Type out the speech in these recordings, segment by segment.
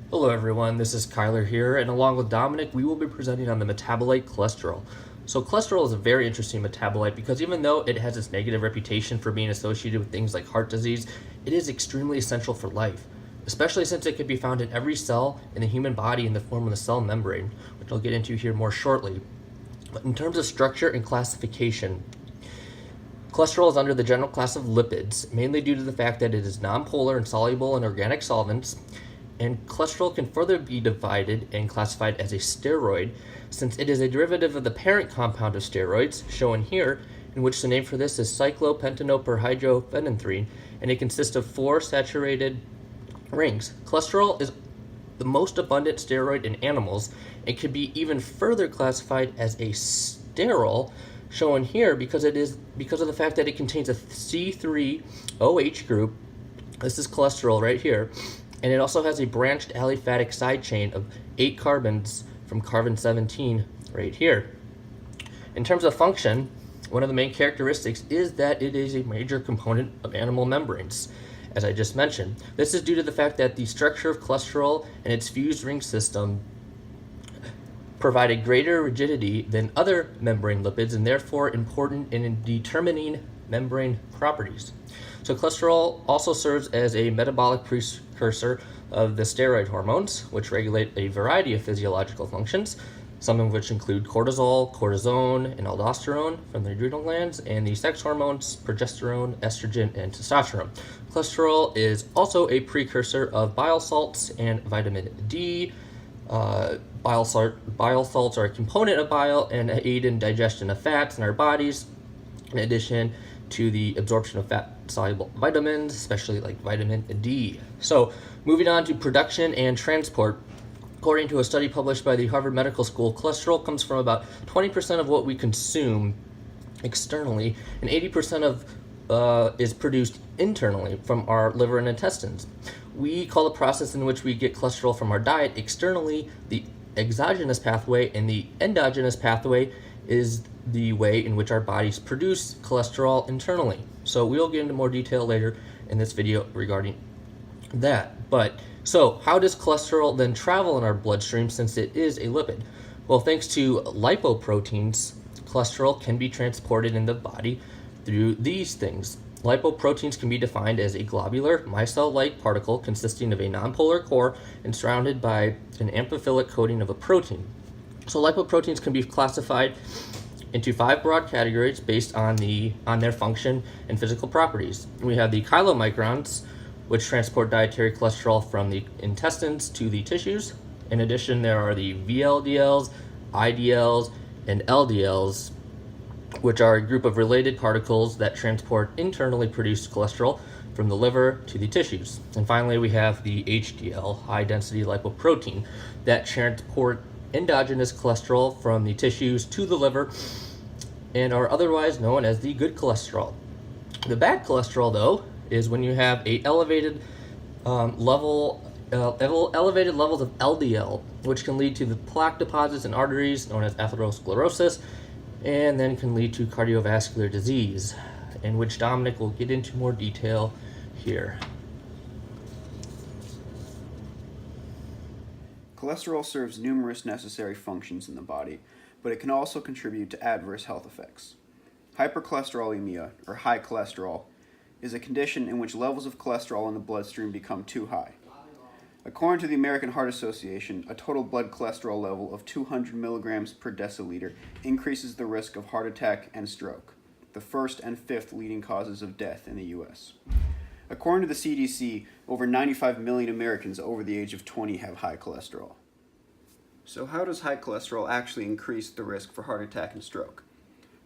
Hello everyone, this is Kyler here, and along with Dominic, we will be presenting on the metabolite cholesterol. So cholesterol is a very interesting metabolite because even though it has its negative reputation for being associated with things like heart disease, it is extremely essential for life, especially since it can be found in every cell in the human body in the form of the cell membrane, which I'll get into here more shortly. But in terms of structure and classification, cholesterol is under the general class of lipids, mainly due to the fact that it is nonpolar and soluble in organic solvents. And cholesterol can further be divided and classified as a steroid, since it is a derivative of the parent compound of steroids, shown here, in which the name for this is cyclopentanoperhydrophenanthrin, and it consists of 4 saturated rings. Cholesterol is the most abundant steroid in animals and could be even further classified as a sterol, shown here because of the fact that it contains a C3OH group. This is cholesterol right here, and it also has a branched aliphatic side chain of 8 carbons from carbon 17 right here. In terms of function, one of the main characteristics is that it is a major component of animal membranes, as I just mentioned. This is due to the fact that the structure of cholesterol and its fused ring system provide a greater rigidity than other membrane lipids and therefore important in determining membrane properties. So cholesterol also serves as a metabolic precursor of the steroid hormones, which regulate a variety of physiological functions, some of which include cortisol, cortisone, and aldosterone from the adrenal glands, and the sex hormones, progesterone, estrogen, and testosterone. Cholesterol is also a precursor of bile salts and vitamin D. Bile salts are a component of bile and aid in digestion of fats in our bodies, in addition to the absorption of fat-soluble vitamins, especially like vitamin D. So, moving on to production and transport. According to a study published by the Harvard Medical School, cholesterol comes from about 20% of what we consume externally, and 80% of is produced internally from our liver and intestines. We call the process in which we get cholesterol from our diet externally the exogenous pathway, and the endogenous pathway is the way in which our bodies produce cholesterol internally. So we'll get into more detail later in this video regarding that. So how does cholesterol then travel in our bloodstream since it is a lipid? Well, thanks to lipoproteins, cholesterol can be transported in the body through these things. Lipoproteins can be defined as a globular, micelle-like particle consisting of a nonpolar core and surrounded by an amphiphilic coating of a protein. So lipoproteins can be classified into 5 broad categories based on their function and physical properties. We have the chylomicrons, which transport dietary cholesterol from the intestines to the tissues. In addition, there are the VLDLs, IDLs, and LDLs, which are a group of related particles that transport internally produced cholesterol from the liver to the tissues. And finally, we have the HDL, high-density lipoprotein, that transport endogenous cholesterol from the tissues to the liver and are otherwise known as the good cholesterol. The bad cholesterol, though, is when you have a elevated levels of LDL, which can lead to the plaque deposits in arteries known as atherosclerosis, and then can lead to cardiovascular disease, in which Dominic will get into more detail here. Cholesterol serves numerous necessary functions in the body, but it can also contribute to adverse health effects. Hypercholesterolemia, or high cholesterol, is a condition in which levels of cholesterol in the bloodstream become too high. According to the American Heart Association, a total blood cholesterol level of 200 milligrams per deciliter increases the risk of heart attack and stroke, the first and fifth leading causes of death in the U.S. According to the CDC, over 95 million Americans over the age of 20 have high cholesterol. So how does high cholesterol actually increase the risk for heart attack and stroke?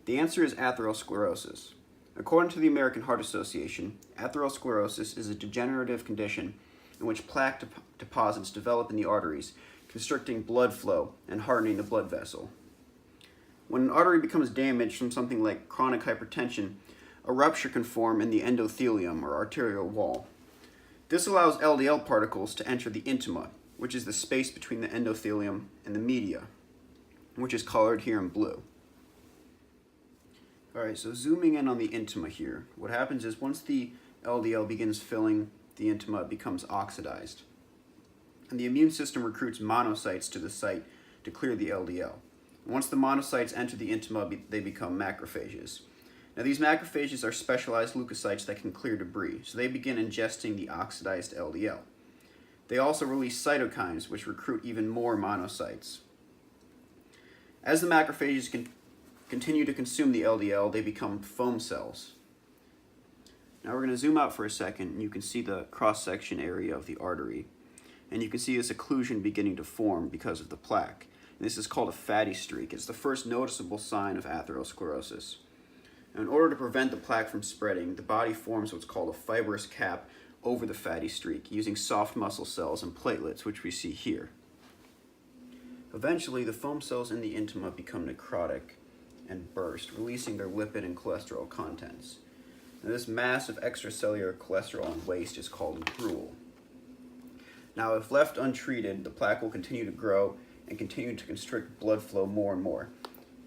The answer is atherosclerosis. According to the American Heart Association, atherosclerosis is a degenerative condition in which plaque deposits develop in the arteries, constricting blood flow and hardening the blood vessel. When an artery becomes damaged from something like chronic hypertension, a rupture can form in the endothelium or arterial wall. This allows LDL particles to enter the intima, which is the space between the endothelium and the media, which is colored here in blue. Alright, so zooming in on the intima here, what happens is once the LDL begins filling the intima, it becomes oxidized. And the immune system recruits monocytes to the site to clear the LDL. And once the monocytes enter the intima, they become macrophages. Now, these macrophages are specialized leukocytes that can clear debris, so they begin ingesting the oxidized LDL. They also release cytokines, which recruit even more monocytes. As the macrophages continue to consume the LDL, they become foam cells. Now we're going to zoom out for a second, and you can see the cross-section area of the artery. And you can see this occlusion beginning to form because of the plaque. And this is called a fatty streak. It's the first noticeable sign of atherosclerosis. Now, in order to prevent the plaque from spreading, the body forms what's called a fibrous cap over the fatty streak using soft muscle cells and platelets, which we see here. Eventually, the foam cells in the intima become necrotic and burst, releasing their lipid and cholesterol contents. Now, this mass of extracellular cholesterol and waste is called gruel. Now, if left untreated, the plaque will continue to grow and continue to constrict blood flow more and more.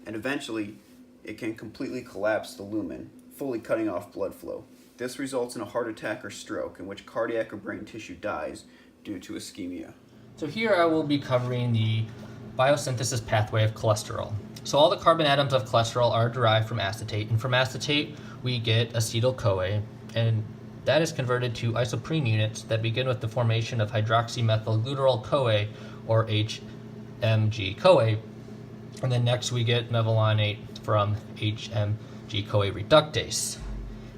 And eventually, it can completely collapse the lumen, fully cutting off blood flow. This results in a heart attack or stroke, in which cardiac or brain tissue dies due to ischemia. So here I will be covering the biosynthesis pathway of cholesterol. So all the carbon atoms of cholesterol are derived from acetate, and from acetate we get acetyl-CoA, and that is converted to isoprene units that begin with the formation of hydroxymethylglutarol-CoA, or HMG-CoA, and then next we get mevalonate from HMG-CoA reductase.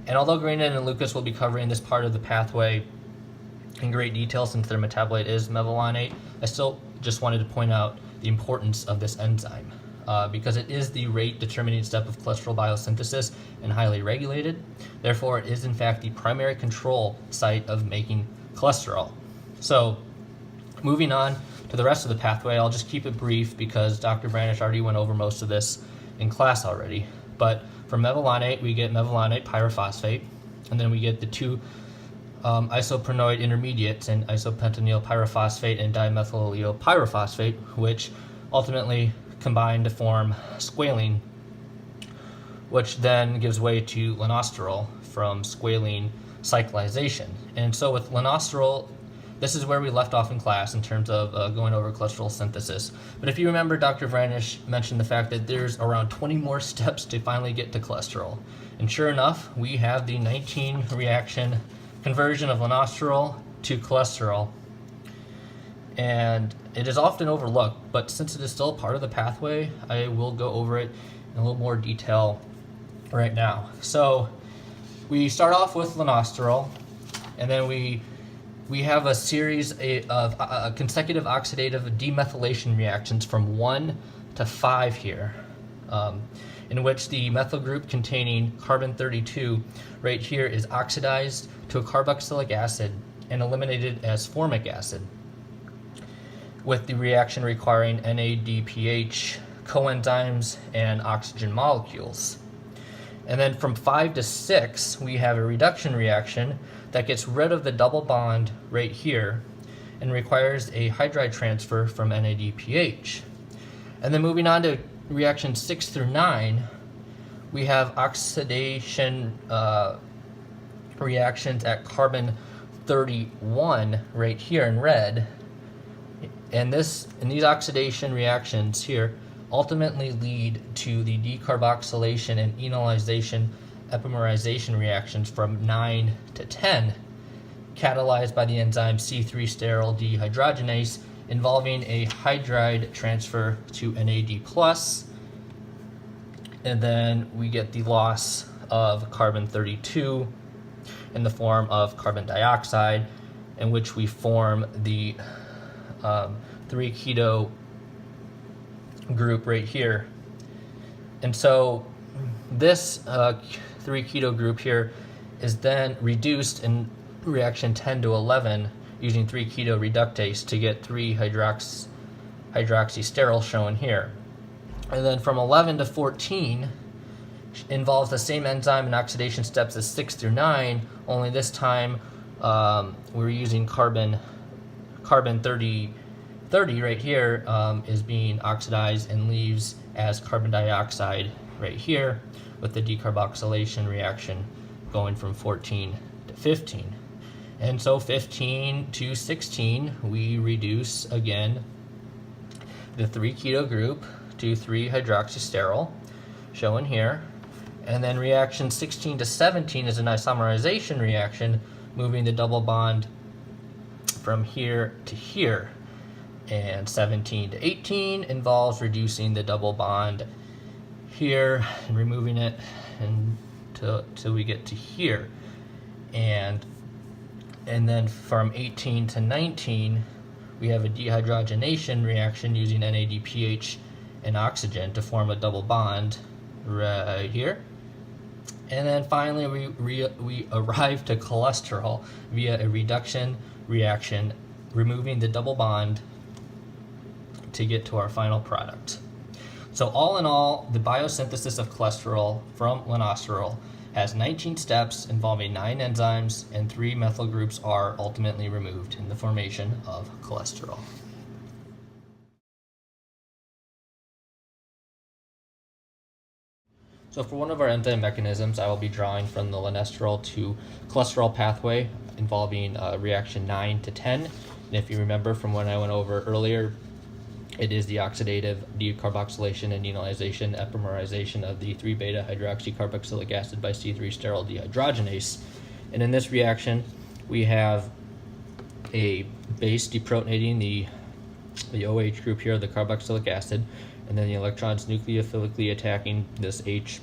And although Greenan and Lucas will be covering this part of the pathway in great detail since their metabolite is mevalonate, I still just wanted to point out the importance of this enzyme because it is the rate determining step of cholesterol biosynthesis and highly regulated. Therefore, it is in fact the primary control site of making cholesterol. So moving on to the rest of the pathway, I'll just keep it brief because Dr. Branish already went over most of this in class already. But from mevalonate, we get mevalonate pyrophosphate, and then we get the two isoprenoid intermediates in isopentenyl pyrophosphate and dimethylallelyl pyrophosphate, which ultimately combine to form squalene, which then gives way to lanosterol from squalene cyclization. And so with lanosterol, this is where we left off in class in terms of going over cholesterol synthesis. But if you remember, Dr. Vranish mentioned the fact that there's around 20 more steps to finally get to cholesterol. And sure enough, we have the 19 reaction conversion of lanosterol to cholesterol. And it is often overlooked, but since it is still part of the pathway, I will go over it in a little more detail right now. So we start off with lanosterol, and then we have a series of consecutive oxidative demethylation reactions from 1 to 5 here, in which the methyl group containing carbon-32 right here is oxidized to a carboxylic acid and eliminated as formic acid, with the reaction requiring NADPH coenzymes and oxygen molecules. And then from 5 to 6, we have a reduction reaction that gets rid of the double bond right here and requires a hydride transfer from NADPH. And then moving on to reaction 6 through 9, we have oxidation reactions at carbon 31 right here in red. And these oxidation reactions here ultimately lead to the decarboxylation and enolization epimerization reactions from 9 to 10, catalyzed by the enzyme C3-sterol dehydrogenase, involving a hydride transfer to NAD+, and then we get the loss of carbon-32 in the form of carbon dioxide, in which we form the 3-keto group right here. And so this 3-keto group here is then reduced in reaction 10 to 11 using 3-keto reductase to get 3-hydroxysterol shown here. And then from 11 to 14 involves the same enzyme and oxidation steps as 6 through 9, only this time we're using carbon 30 right here is being oxidized and leaves as carbon dioxide right here, with the decarboxylation reaction going from 14 to 15. And so 15 to 16, we reduce again the 3 keto group to 3 hydroxysterol, shown here. And then reaction 16 to 17 is an isomerization reaction, moving the double bond from here to here. And 17 to 18 involves reducing the double bond here and removing it until we get to here. And then from 18 to 19, we have a dehydrogenation reaction using NADPH and oxygen to form a double bond right here. And then finally, we arrive to cholesterol via a reduction reaction, removing the double bond to get to our final product. So all in all, the biosynthesis of cholesterol from linosterol has 19 steps involving 9 enzymes, and 3 methyl groups are ultimately removed in the formation of cholesterol. So for one of our enzyme mechanisms, I will be drawing from the linosterol to cholesterol pathway involving reaction 9 to 10. And if you remember from when I went over earlier, it is the oxidative decarboxylation and enolization epimerization of the 3-beta hydroxycarboxylic acid by C3 steryl dehydrogenase. And in this reaction, we have a base deprotonating the OH group here, the carboxylic acid, and then the electrons nucleophilically attacking this H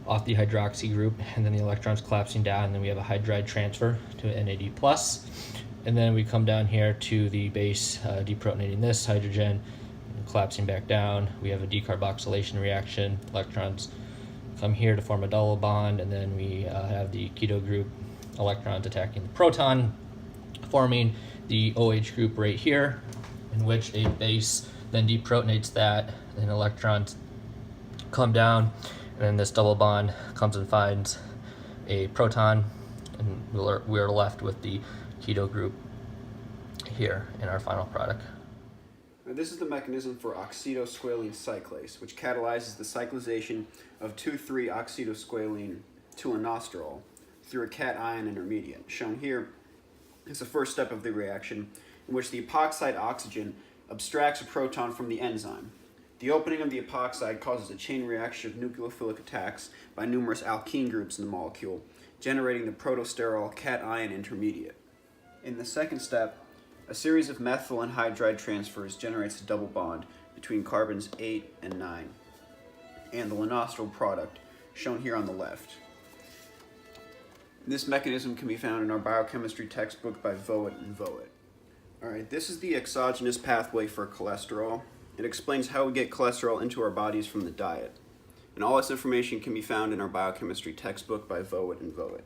off the hydroxy group, and then the electrons collapsing down, and then we have a hydride transfer to NAD+. And then we come down here to the base deprotonating this hydrogen, and collapsing back down. We have a decarboxylation reaction. Electrons come here to form a double bond, and then we have the keto group electrons attacking the proton, forming the OH group right here, in which a base then deprotonates that, and electrons come down, and then this double bond comes and finds a proton, and we're left with the keto group here in our final product. Now, this is the mechanism for oxidosqualene cyclase, which catalyzes the cyclization of 2,3-oxidosqualene to linosterol through a cation intermediate. Shown here is the first step of the reaction, in which the epoxide oxygen abstracts a proton from the enzyme. The opening of the epoxide causes a chain reaction of nucleophilic attacks by numerous alkene groups in the molecule, generating the protosterol cation intermediate. In the second step, a series of methyl and hydride transfers generates a double bond between carbons 8 and 9, and the linosterol product, shown here on the left. This mechanism can be found in our biochemistry textbook by Voet and Voet. Alright, this is the exogenous pathway for cholesterol. It explains how we get cholesterol into our bodies from the diet. And all this information can be found in our biochemistry textbook by Voet and Voet.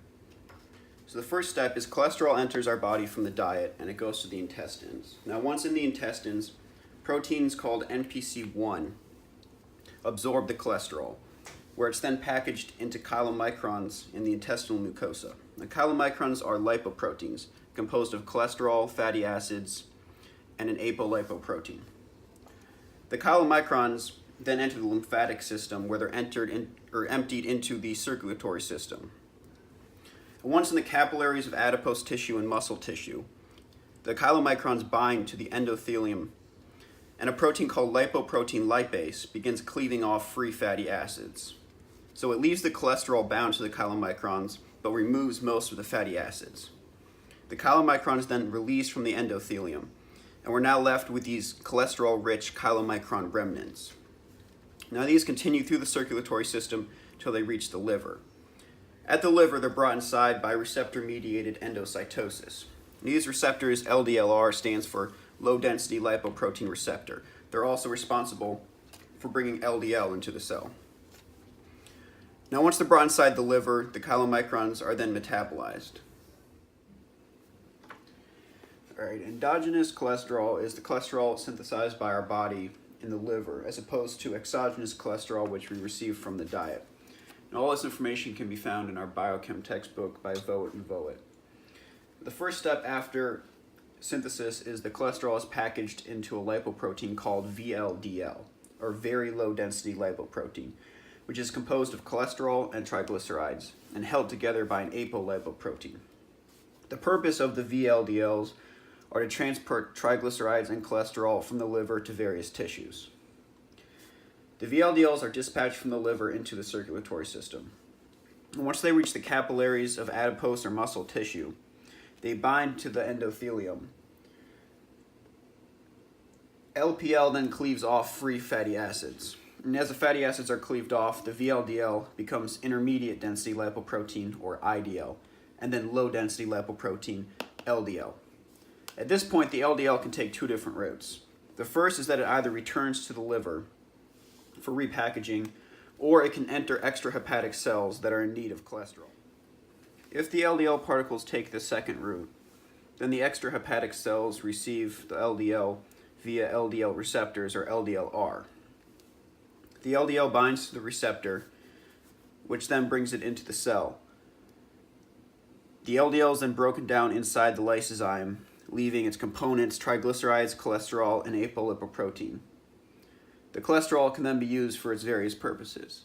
So the first step is cholesterol enters our body from the diet, and it goes to the intestines. Now once in the intestines, proteins called NPC1 absorb the cholesterol, where it's then packaged into chylomicrons in the intestinal mucosa. Now, chylomicrons are lipoproteins composed of cholesterol, fatty acids, and an apolipoprotein. The chylomicrons then enter the lymphatic system, where they're emptied into the circulatory system. And once in the capillaries of adipose tissue and muscle tissue, the chylomicrons bind to the endothelium, and a protein called lipoprotein lipase begins cleaving off free fatty acids. So it leaves the cholesterol bound to the chylomicrons, but removes most of the fatty acids. The chylomicrons then release from the endothelium, and we're now left with these cholesterol-rich chylomicron remnants. Now these continue through the circulatory system until they reach the liver. At the liver, they're brought inside by receptor-mediated endocytosis. These receptors, LDLR, stands for low-density lipoprotein receptor. They're also responsible for bringing LDL into the cell. Now once they're brought inside the liver, the chylomicrons are then metabolized. Alright, endogenous cholesterol is the cholesterol synthesized by our body in the liver, as opposed to exogenous cholesterol, which we receive from the diet. And all this information can be found in our biochem textbook by Voet and Voet. The first step after synthesis is the cholesterol is packaged into a lipoprotein called VLDL, or very low density lipoprotein, which is composed of cholesterol and triglycerides, and held together by an apolipoprotein. The purpose of the VLDLs are to transport triglycerides and cholesterol from the liver to various tissues. The VLDLs are dispatched from the liver into the circulatory system. And once they reach the capillaries of adipose or muscle tissue, they bind to the endothelium. LPL then cleaves off free fatty acids. And as the fatty acids are cleaved off, the VLDL becomes intermediate density lipoprotein, or IDL, and then low density lipoprotein, LDL. At this point, the LDL can take two different routes. The first is that it either returns to the liver for repackaging, or it can enter extrahepatic cells that are in need of cholesterol. If the LDL particles take the second route, then the extrahepatic cells receive the LDL via LDL receptors, or LDLR. The LDL binds to the receptor, which then brings it into the cell. The LDL is then broken down inside the lysozyme, leaving its components triglycerides, cholesterol, and apolipoprotein. The cholesterol can then be used for its various purposes.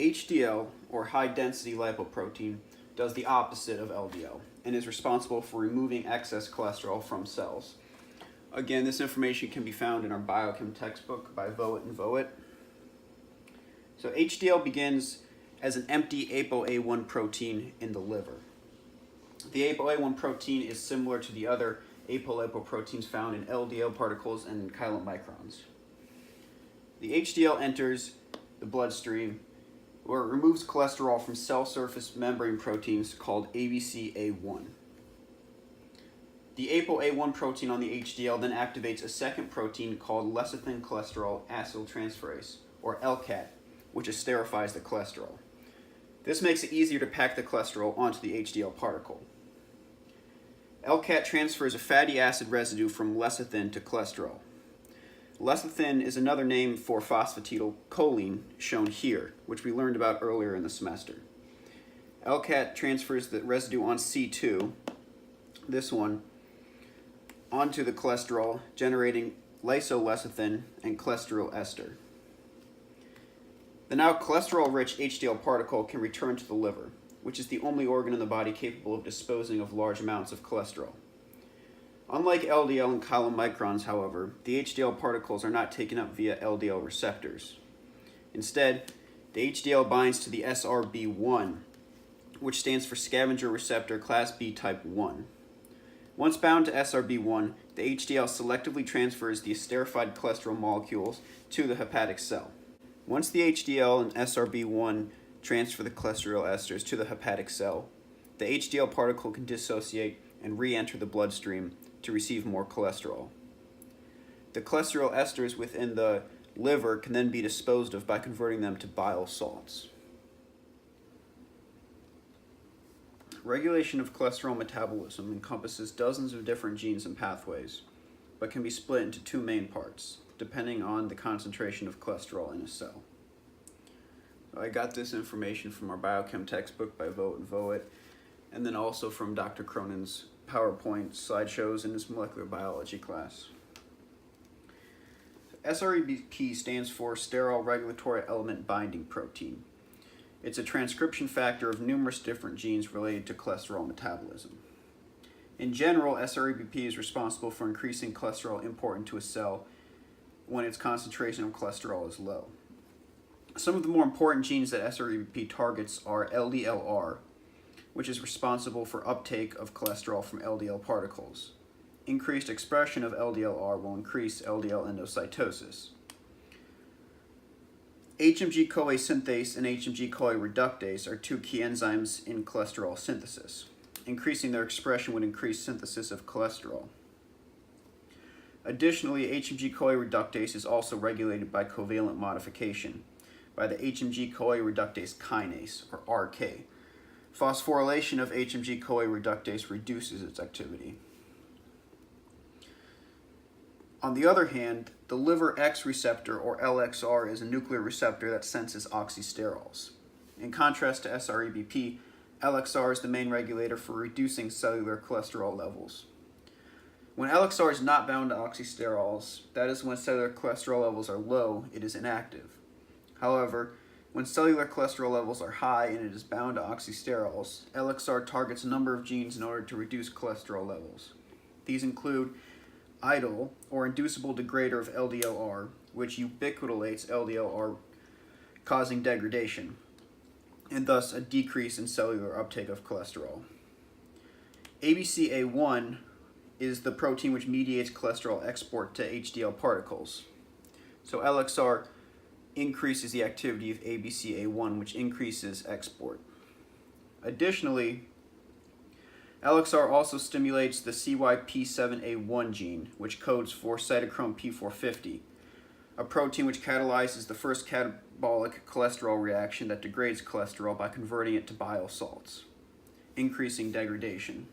HDL, or high-density lipoprotein, does the opposite of LDL and is responsible for removing excess cholesterol from cells. Again, this information can be found in our BICM textbook by Voet and Voet. So HDL begins as an empty ApoA1 protein in the liver. The ApoA1 protein is similar to the other apolipoproteins found in LDL particles and chylomicrons. The HDL enters the bloodstream, where it removes cholesterol from cell surface membrane proteins called ABCA1. The ApoA1 protein on the HDL then activates a second protein called lecithin cholesterol acetyltransferase, or LCAT, which esterifies the cholesterol. This makes it easier to pack the cholesterol onto the HDL particle. LCAT transfers a fatty acid residue from lecithin to cholesterol. Lecithin is another name for phosphatidylcholine, shown here, which we learned about earlier in the semester. LCAT transfers the residue on C2, this one, onto the cholesterol, generating lysolecithin and cholesterol ester. The now cholesterol-rich HDL particle can return to the liver, which is the only organ in the body capable of disposing of large amounts of cholesterol. Unlike LDL and chylomicrons, however, the HDL particles are not taken up via LDL receptors. Instead, the HDL binds to the SRB1, which stands for scavenger receptor class B type 1. Once bound to SRB1, the HDL selectively transfers the esterified cholesterol molecules to the hepatic cell. Once the HDL and SRB1 transfer the cholesterol esters to the hepatic cell, the HDL particle can dissociate and re-enter the bloodstream to receive more cholesterol. The cholesterol esters within the liver can then be disposed of by converting them to bile salts. Regulation of cholesterol metabolism encompasses dozens of different genes and pathways, but can be split into two main parts, depending on the concentration of cholesterol in a cell. So I got this information from our biochem textbook by Voet and Voet, and then also from Dr. Cronin's PowerPoint slideshows in his molecular biology class. SREBP stands for Sterile Regulatory Element Binding Protein. It's a transcription factor of numerous different genes related to cholesterol metabolism. In general, SREBP is responsible for increasing cholesterol import into a cell when its concentration of cholesterol is low. Some of the more important genes that SREBP targets are LDLR, which is responsible for uptake of cholesterol from LDL particles. Increased expression of LDLR will increase LDL endocytosis. HMG-CoA synthase and HMG-CoA reductase are two key enzymes in cholesterol synthesis. Increasing their expression would increase synthesis of cholesterol. Additionally, HMG-CoA reductase is also regulated by covalent modification by the HMG-CoA reductase kinase, or RK. Phosphorylation of HMG-CoA reductase reduces its activity. On the other hand, the liver X receptor, or LXR, is a nuclear receptor that senses oxysterols. In contrast to SREBP, LXR is the main regulator for reducing cellular cholesterol levels. When LXR is not bound to oxysterols, that is when cellular cholesterol levels are low, it is inactive. However, When cellular cholesterol levels are high and it is bound to oxysterols, LXR targets a number of genes in order to reduce cholesterol levels. These include idle or inducible degrader of LDLR, which ubiquitinates LDLR, causing degradation, and thus a decrease in cellular uptake of cholesterol. ABCA1 is the protein which mediates cholesterol export to HDL particles. So LXR increases the activity of ABCA1, which increases export. Additionally, LXR also stimulates the CYP7A1 gene, which codes for cytochrome P450, a protein which catalyzes the first catabolic cholesterol reaction that degrades cholesterol by converting it to bile salts, increasing degradation.